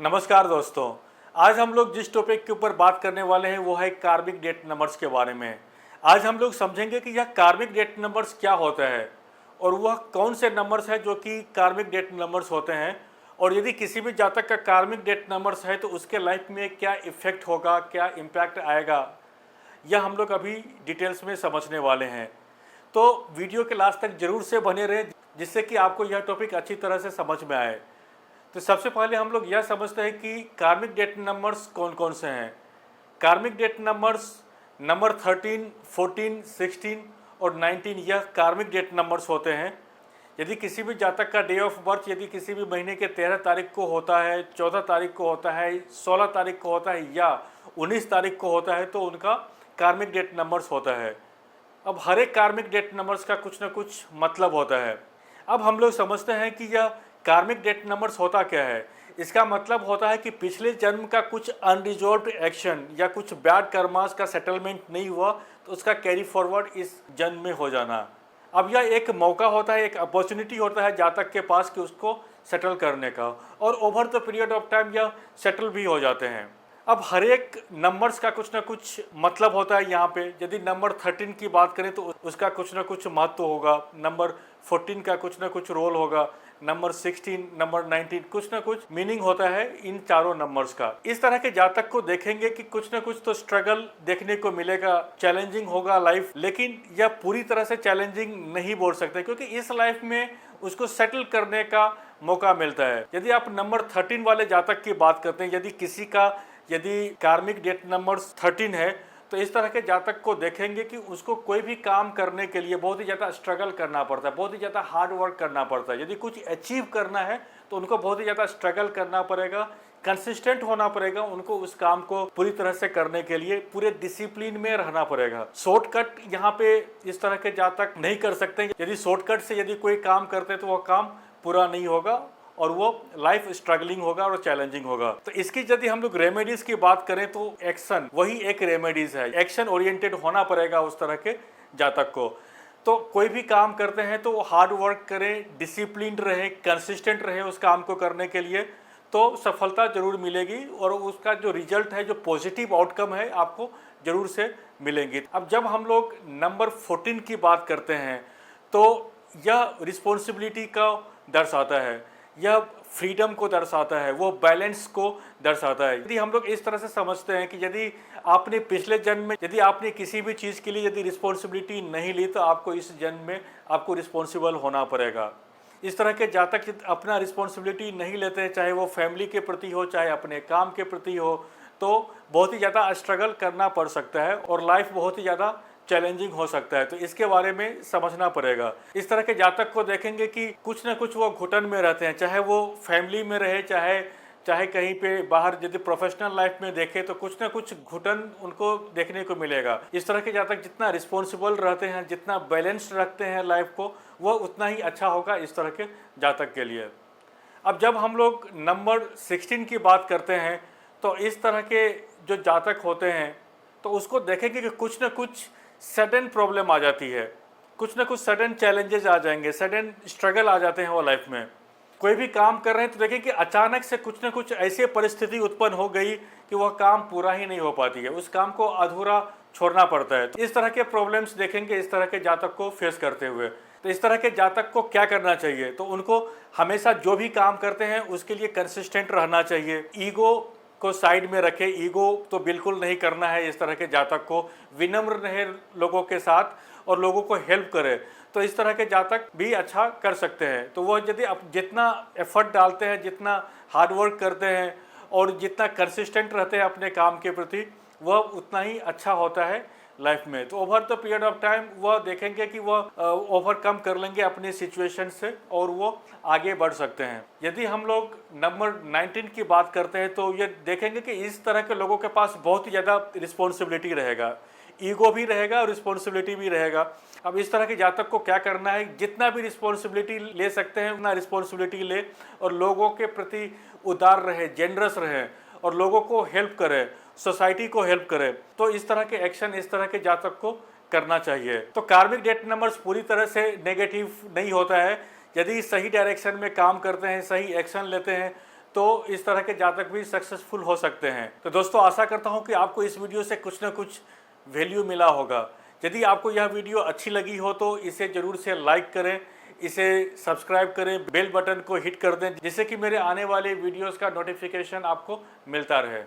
नमस्कार दोस्तों। आज हम लोग जिस टॉपिक के ऊपर बात करने वाले हैं वो है कार्मिक डेट नंबर्स के बारे में। आज हम लोग समझेंगे कि यह कार्मिक डेट नंबर्स क्या होता है और वह कौन से नंबर्स हैं जो कि कार्मिक डेट नंबर्स होते हैं, और यदि किसी भी जातक का कार्मिक डेट नंबर्स है तो उसके लाइफ में क्या इफ़ेक्ट होगा, क्या इम्पैक्ट आएगा, यह हम लोग अभी डिटेल्स में समझने वाले हैं। तो वीडियो के लास्ट तक जरूर से बने रहें जिससे कि आपको यह टॉपिक अच्छी तरह से समझ में आए। तो सबसे पहले हम लोग यह समझते हैं कि कार्मिक डेट नंबर्स कौन कौन से हैं। कार्मिक डेट नंबर्स नंबर 13, 14, 16 और 19 यह कार्मिक डेट नंबर्स होते हैं। यदि किसी भी जातक का डे ऑफ बर्थ यदि किसी भी महीने के 13 तारीख को होता है, 14 तारीख को होता है, 16 तारीख को होता है या 19 तारीख को होता है तो उनका कार्मिक डेट नंबर्स होता है। अब हर एक कार्मिक डेट नंबर्स का कुछ ना कुछ मतलब होता है। अब हम लोग समझते हैं कि यह कार्मिक डेट नंबर्स होता क्या है। इसका मतलब होता है कि पिछले जन्म का कुछ अनरिजॉल्व्ड एक्शन या कुछ बैड कर्मास का सेटलमेंट नहीं हुआ तो उसका कैरी फॉरवर्ड इस जन्म में हो जाना। अब यह एक मौका होता है, एक अपॉर्चुनिटी होता है जातक के पास कि उसको सेटल करने का, और over the period of time यह सेटल भी हो जाते हैं। अब हर एक नंबर्स का कुछ ना कुछ मतलब होता है। यहाँ पे यदि नंबर 13 की बात करें तो उसका कुछ ना कुछ महत्व होगा, नंबर 14 का कुछ ना कुछ रोल होगा, नंबर 16, नंबर 19 कुछ ना कुछ मीनिंग होता है इन चारों नंबर्स का। इस तरह के जातक को देखेंगे कि कुछ ना कुछ तो स्ट्रगल देखने को मिलेगा, चैलेंजिंग होगा लाइफ, लेकिन यह पूरी तरह से चैलेंजिंग नहीं बोल सकते क्योंकि इस लाइफ में उसको सेटल करने का मौका मिलता है। यदि आप नंबर 13 वाले जातक की बात करते हैं, यदि किसी का कार्मिक डेट नंबर्स 13 है तो इस तरह के जातक को देखेंगे कि उसको कोई भी काम करने के लिए बहुत ही ज़्यादा स्ट्रगल करना पड़ता है, बहुत ही ज़्यादा हार्ड वर्क करना पड़ता है। यदि कुछ अचीव करना है तो उनको बहुत ही ज़्यादा स्ट्रगल करना पड़ेगा, कंसिस्टेंट होना पड़ेगा, उनको उस काम को पूरी तरह से करने के लिए पूरे डिसिप्लिन में रहना पड़ेगा। शॉर्टकट यहाँ पे इस तरह के जातक नहीं कर सकते। यदि शॉर्टकट से यदि कोई काम करते तो वह काम पूरा नहीं होगा और वो लाइफ स्ट्रगलिंग होगा और चैलेंजिंग होगा। तो इसकी यदि हम लोग रेमेडीज की बात करें तो एक्शन वही एक रेमेडीज है। एक्शन ओरिएंटेड होना पड़ेगा उस तरह के जातक को। तो कोई भी काम करते हैं तो वो हार्ड वर्क करें, डिसिप्लिन रहे, कंसिस्टेंट रहे उस काम को करने के लिए, तो सफलता जरूर मिलेगी और उसका जो रिजल्ट है, जो पॉजिटिव आउटकम है, आपको जरूर से मिलेंगी। अब जब हम लोग नंबर 14 की बात करते हैं तो यह रिस्पॉन्सिबिलिटी का दर्शाता है, यह फ्रीडम को दर्शाता है, वो बैलेंस को दर्शाता है। यदि हम लोग इस तरह से समझते हैं कि यदि आपने पिछले जन्म में यदि आपने किसी भी चीज़ के लिए यदि रिस्पॉन्सिबिलिटी नहीं ली तो आपको इस जन्म में आपको रिस्पॉन्सिबल होना पड़ेगा। इस तरह के जातक अपना रिस्पॉन्सिबिलिटी नहीं लेते हैं, चाहे वो फैमिली के प्रति हो, चाहे अपने काम के प्रति हो, तो बहुत ही ज़्यादा स्ट्रगल करना पड़ सकता है और लाइफ बहुत ही ज़्यादा चैलेंजिंग हो सकता है। तो इसके बारे में समझना पड़ेगा। इस तरह के जातक को देखेंगे कि कुछ ना कुछ वो घुटन में रहते हैं, चाहे वो फैमिली में रहे, चाहे कहीं पे बाहर यदि प्रोफेशनल लाइफ में देखे तो कुछ ना कुछ घुटन उनको देखने को मिलेगा। इस तरह के जातक जितना रिस्पॉन्सिबल रहते हैं, जितना बैलेंस्ड रखते हैं लाइफ को, वो उतना ही अच्छा होगा इस तरह के जातक के लिए। अब जब हम लोग नंबर 16 की बात करते हैं तो इस तरह के जो जातक होते हैं तो उसको देखेंगे कि कुछ ना कुछ सडन प्रॉब्लम आ जाती है, कुछ ना कुछ सडन चैलेंजेस आ जाएंगे, सडन स्ट्रगल आ जाते हैं वो लाइफ में। कोई भी काम कर रहे हैं तो देखें कि अचानक से कुछ ना कुछ ऐसी परिस्थिति उत्पन्न हो गई कि वह काम पूरा ही नहीं हो पाती है, उस काम को अधूरा छोड़ना पड़ता है। तो इस तरह के प्रॉब्लम्स देखेंगे इस तरह के जातक को फेस करते हुए। तो इस तरह के जातक को क्या करना चाहिए, तो उनको हमेशा जो भी काम करते हैं उसके लिए कंसिस्टेंट रहना चाहिए। ईगो को साइड में रखे, ईगो तो बिल्कुल नहीं करना है। इस तरह के जातक को विनम्र रहे लोगों के साथ और लोगों को हेल्प करे, तो इस तरह के जातक भी अच्छा कर सकते हैं। तो वह यदि जितना एफर्ट डालते हैं, जितना हार्ड वर्क करते हैं और जितना कंसिस्टेंट रहते हैं अपने काम के प्रति, वह उतना ही अच्छा होता है लाइफ में। तो over the period of time वह देखेंगे कि वह ओवरकम कर लेंगे अपनी सिचुएशन से और वो आगे बढ़ सकते हैं। यदि हम लोग नंबर 19 की बात करते हैं तो ये देखेंगे कि इस तरह के लोगों के पास बहुत ही ज़्यादा रिस्पॉन्सिबिलिटी रहेगा, ईगो भी रहेगा और रिस्पॉन्सिबिलिटी भी रहेगा। अब इस तरह के जातक को क्या करना है, जितना भी रिस्पॉन्सिबिलिटी ले सकते हैं उतना रिस्पॉन्सिबिलिटी ले और लोगों के प्रति उदार रहे, जेनरस रहे और लोगों को हेल्प करे, सोसाइटी को हेल्प करे। तो इस तरह के एक्शन इस तरह के जातक को करना चाहिए। तो कार्मिक डेट नंबर्स पूरी तरह से नेगेटिव नहीं होता है। यदि सही डायरेक्शन में काम करते हैं, सही एक्शन लेते हैं तो इस तरह के जातक भी सक्सेसफुल हो सकते हैं। तो दोस्तों, आशा करता हूं कि आपको इस वीडियो से कुछ ना कुछ वैल्यू मिला होगा। यदि आपको यह वीडियो अच्छी लगी हो तो इसे ज़रूर से लाइक करें, इसे सब्सक्राइब करें, बेल बटन को हिट कर दें, जिससे कि मेरे आने वाले वीडियोस का नोटिफिकेशन आपको मिलता रहे।